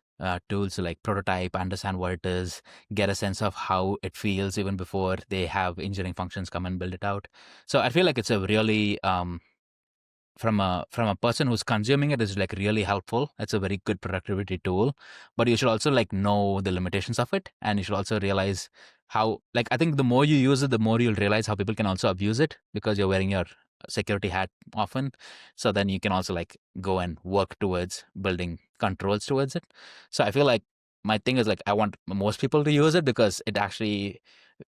tools to like prototype, understand what it is, get a sense of how it feels even before they have engineering functions come and build it out. So I feel like it's a really from a person who's consuming it is like really helpful. It's a very good productivity tool, but you should also like know the limitations of it, and you should also realize how, like, I think the more you use it, the more you'll realize how people can also abuse it because you're wearing your security hat often. So then you can also like go and work towards building controls towards it. So I feel like my thing is like I want most people to use it because it actually,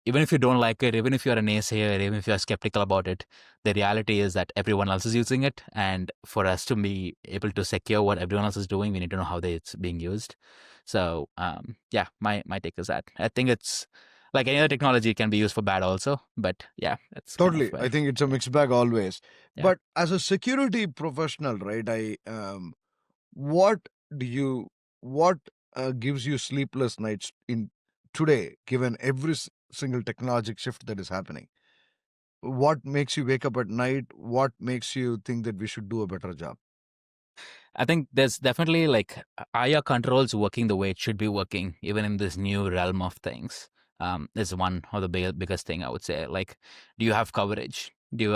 even if you don't like it, even if you're a naysayer, even if you're skeptical about it, the reality is that everyone else is using it. And for us to be able to secure what everyone else is doing, we need to know how it's being used. So yeah, my take is that I think it's like any other technology, it can be used for bad also. But yeah, that's kind of Totally. I where, think it's a yeah. mixed bag always. Yeah. But as a security professional, right, what do you, what gives you sleepless nights in today, given every single technological shift that is happening? What makes you wake up at night? What makes you think that we should do a better job? I think there's definitely like, are your controls working the way it should be working, even in this new realm of things? Is one of the biggest thing I would say. Like, do you have coverage?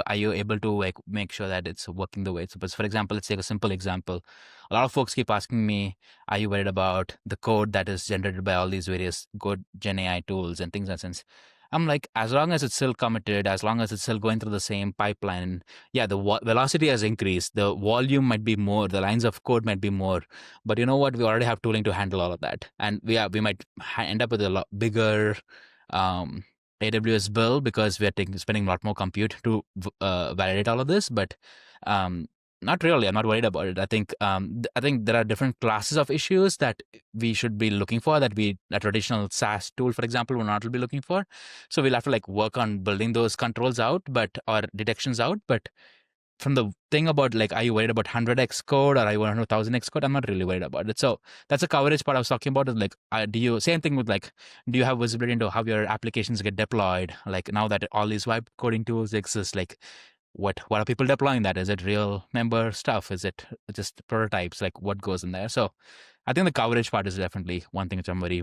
Are you able to like make sure that it's working the way it's supposed? For example, let's take a simple example. A lot of folks keep asking me, "Are you worried about the code that is generated by all these various good Gen AI tools and things in that sense?" I'm like, as long as it's still committed, as long as it's still going through the same pipeline, yeah, the velocity has increased. The volume might be more. The lines of code might be more. But you know what? We already have tooling to handle all of that, and we might end up with a lot bigger um, AWS bill because we are spending a lot more compute to validate all of this. But um, not really. I'm not worried about it. I think there are different classes of issues that we should be looking for that a traditional SaaS tool, for example, will not be looking for. So we'll have to like work on building those controls out, or detections out. But from the thing about like, are you worried about 100x code or are you worried about 1000x code? I'm not really worried about it. So that's a coverage part I was talking about. Is like, do you same thing with like, do you have visibility into how your applications get deployed? Like now that all these vibe coding tools exist, like what are people deploying that? Is it real member stuff? Is it just prototypes? Like what goes in there? So I think the coverage part is definitely one thing which I'm very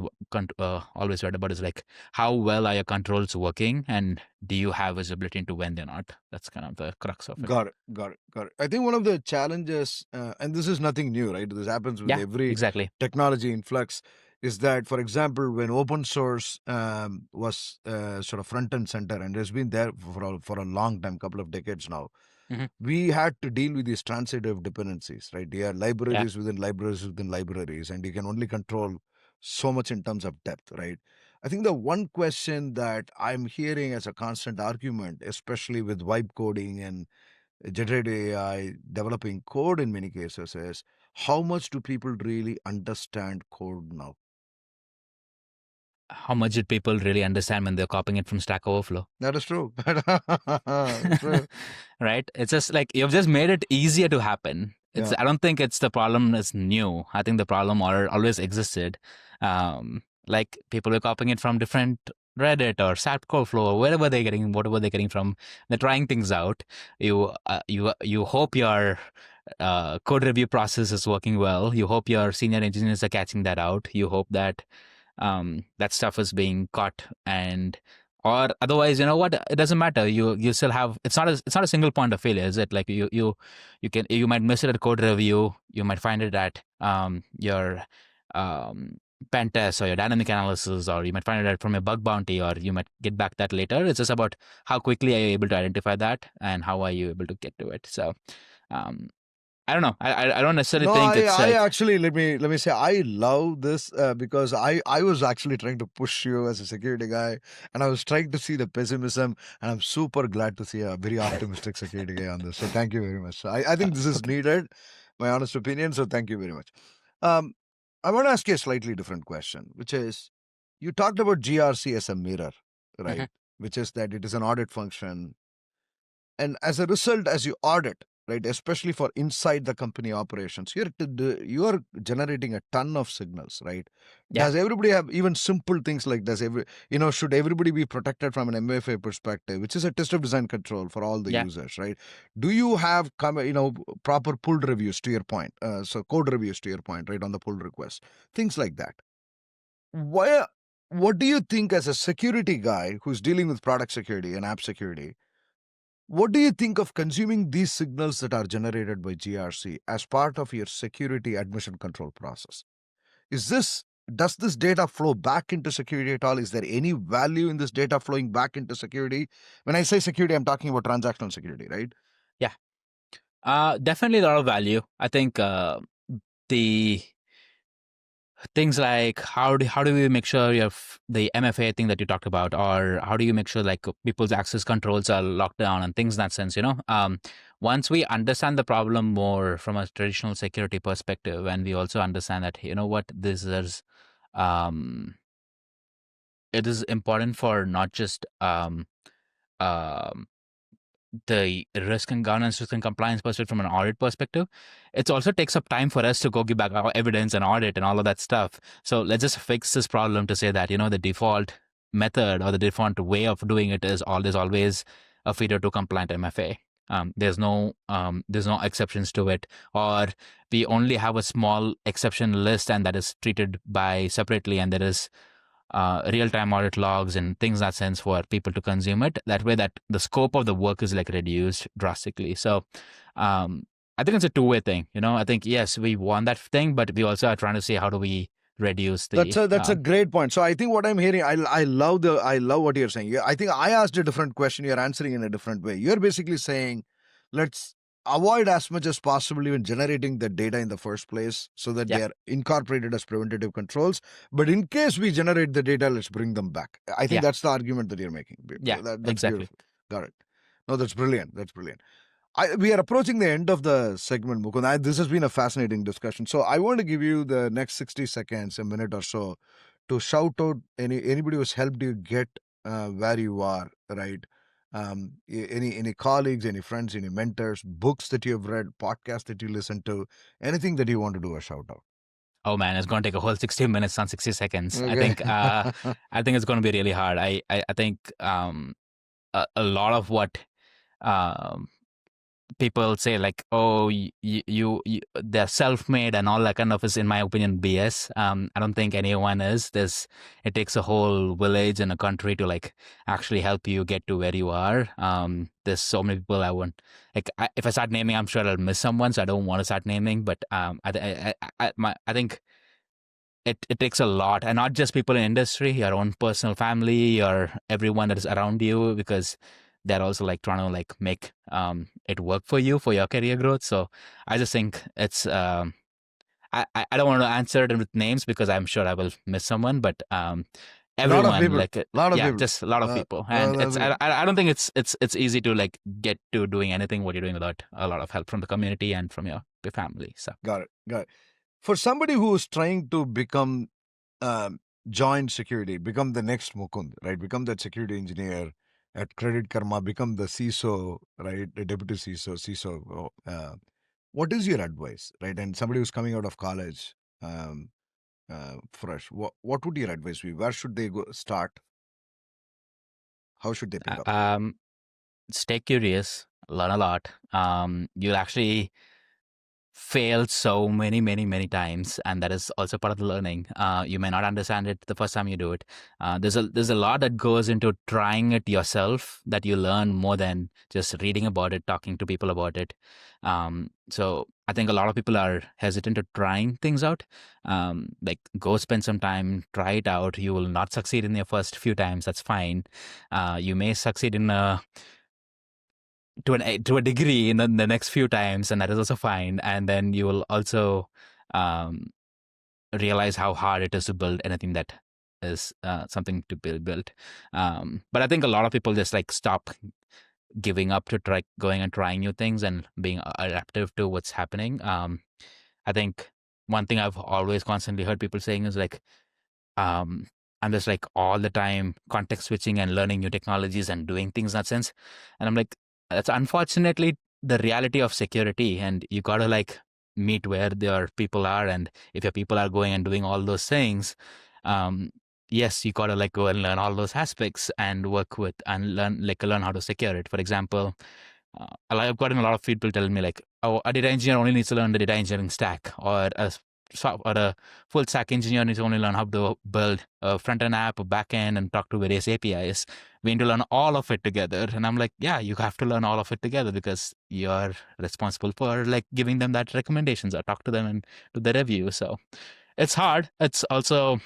always worried about is like, how well are your controls working and do you have visibility into when they're not? That's kind of the crux of it. Got it. Got it. Got it. I think one of the challenges, and this is nothing new, right? This happens with Yeah, every exactly. technology in flux, is that, for example, when open source was sort of front and center and has been there for a long time, couple of decades now, Hmm. we had to deal with these transitive dependencies, right? They are Yeah. libraries within libraries within libraries, and you can only control so much in terms of depth, right? I think the one question that I'm hearing as a constant argument, especially with vibe coding and generative AI developing code in many cases, is how much do people really understand code now? How much did people really understand when they're copying it from Stack Overflow? That is true. True. Right? It's just like you've just made it easier to happen. Yeah. I don't think it's the problem is new. I think the problem always existed. Like people were copying it from different Reddit or Stack Overflow or wherever they're getting whatever they're getting from. They're trying things out. You hope your code review process is working well. You hope your senior engineers are catching that out. You hope that that stuff is being caught, and or otherwise, you know what, it doesn't matter. You still have, it's not a single point of failure, is it? Like you might miss it at code review, you might find it at your um pen test or your dynamic analysis, or you might find it from a bug bounty, or you might get back that later. It's just about how quickly are you able to identify that and how are you able to get to it. So um I don't know. I don't necessarily No, think it's I like. actually, let me say, I love this because I was actually trying to push you as a security guy, and I was trying to see the pessimism, and I'm super glad to see a very optimistic security guy on this. So thank you very much. I think this is Okay. needed, my honest opinion. So thank you very much. Um, I want to ask you a slightly different question, which is, you talked about GRC as a mirror, Mhm. right? Which is that it is an audit function, and as a result, as you audit, right? Especially for inside the company operations, you're generating a ton of signals, right? Yeah. Does everybody have even simple things like should everybody be protected from an MFA perspective, which is a test of design control for all the Yeah. users, right? Do you have proper pull reviews to your point, so code reviews to your point, right, on the pull request, things like that? Why? What do you think as a security guy who's dealing with product security and app security? What do you think of consuming these signals that are generated by GRC as part of your security admission control process? Does this data flow back into security at all? Is there any value in this data flowing back into security? When I say security, I'm talking about transactional security, right? Yeah. Definitely a lot of value. I think the things like how do we make sure you have the MFA thing that you talked about, or how do you make sure like people's access controls are locked down and things in that sense, once we understand the problem more from a traditional security perspective, and we also understand that, what this is, it is important for not just um, the risk and governance, risk and compliance perspective from an audit perspective. It also takes up time for us to go give back our evidence and audit and all of that stuff. So let's just fix this problem to say that, the default method or the default way of doing it is always a feeder to compliant MFA. There's no exceptions to it, or we only have a small exception list and that is treated by separately, and there is real-time audit logs and things in that sense for people to consume it. That way that the scope of the work is like reduced drastically. So I think it's a two-way thing. I think, yes, we want that thing, but we also are trying to see how do we reduce the... That's a great point. So I think what I'm hearing, I love what you're saying. I think I asked a different question. You're answering in a different way. You're basically saying, let's avoid as much as possible even generating the data in the first place so that they are incorporated as preventative controls. But in case we generate the data, let's bring them back. I think that's the argument that you're making. Yeah, that's exactly. Beautiful. Got it. No, that's brilliant. That's brilliant. We are approaching the end of the segment, Mukund. This has been a fascinating discussion. So I want to give you the next 60 seconds, a minute or so, to shout out anybody who's helped you get where you are, right? Any colleagues, any friends, any mentors, books that you've read, podcasts that you listen to, anything that you want to do a shout out. Oh man, it's going to take a whole 60 minutes on 60 seconds. Okay. I think it's going to be really hard. I think a lot of what people say, like, oh, they're self-made and all that kind of, is, in my opinion, BS. I don't think anyone is. It takes a whole village and a country to like actually help you get to where you are. There's so many people I want. Like, if I start naming, I'm sure I'll miss someone, so I don't want to start naming. But I think it takes a lot, and not just people in industry, your own personal family, or everyone that is around you, because they're also like trying to like make it work for you for your career growth. So I just think it's I don't want to answer it with names because I'm sure I will miss someone, but everyone, a lot of people, like, people. just a lot of people, and it's I don't think it's easy to like get to doing anything what you're doing without a lot of help from the community and from your family. So got it. For somebody who's trying to become join security, become the next Mukund, right? Become that security engineer at Credit Karma, become the CISO, right? The deputy CISO. What is your advice, right? And somebody who's coming out of college, fresh, what would your advice be? Where should they go start? How should they pick up? Stay curious, learn a lot. You'll actually fail so many times, and that is also part of the learning. You may not understand it the first time you do it. There's a lot that goes into trying it yourself that you learn more than just reading about it, talking to people about it. So I think a lot of people are hesitant to trying things out. Like, go spend some time, try it out. You will not succeed in your first few times. That's fine. You may succeed in to a degree in the next few times, and that is also fine. And then you will also realize how hard it is to build anything that is something to be built. But I think a lot of people just like stop giving up to try going and trying new things and being adaptive to what's happening. I think one thing I've always constantly heard people saying is like, I'm just like all the time context switching and learning new technologies and doing things in that sense. And I'm like, that's unfortunately the reality of security, and you got to like meet where your people are. And if your people are going and doing all those things, yes, you got to like go and learn all those aspects and work with and learn how to secure it. For example, I've gotten a lot of people telling me like, oh, a data engineer only needs to learn the data engineering stack, or a full stack engineer needs to only learn how to build a front end app, a back end, and talk to various APIs. We need to learn all of it together. And I'm like, yeah, you have to learn all of it together because you're responsible for like giving them that recommendations or talk to them and do the review. So it's hard. It's also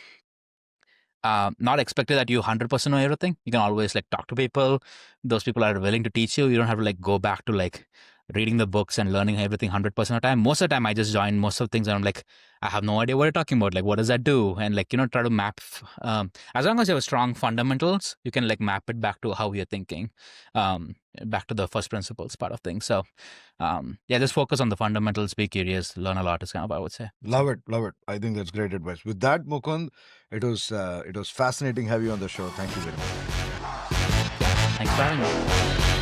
not expected that you 100% know everything. You can always like talk to people. Those people are willing to teach you. You don't have to like go back to like reading the books and learning everything 100% of the time. Most of the time, I just join most of the things and I'm like, I have no idea what you're talking about. Like, what does that do? And like, try to map. As long as you have strong fundamentals, you can like map it back to how you're thinking, back to the first principles part of things. So, yeah, just focus on the fundamentals. Be curious. Learn a lot is kind of what I would say. Love it. I think that's great advice. With that, Mukund, it was fascinating having you on the show. Thank you very much. Thanks for having me.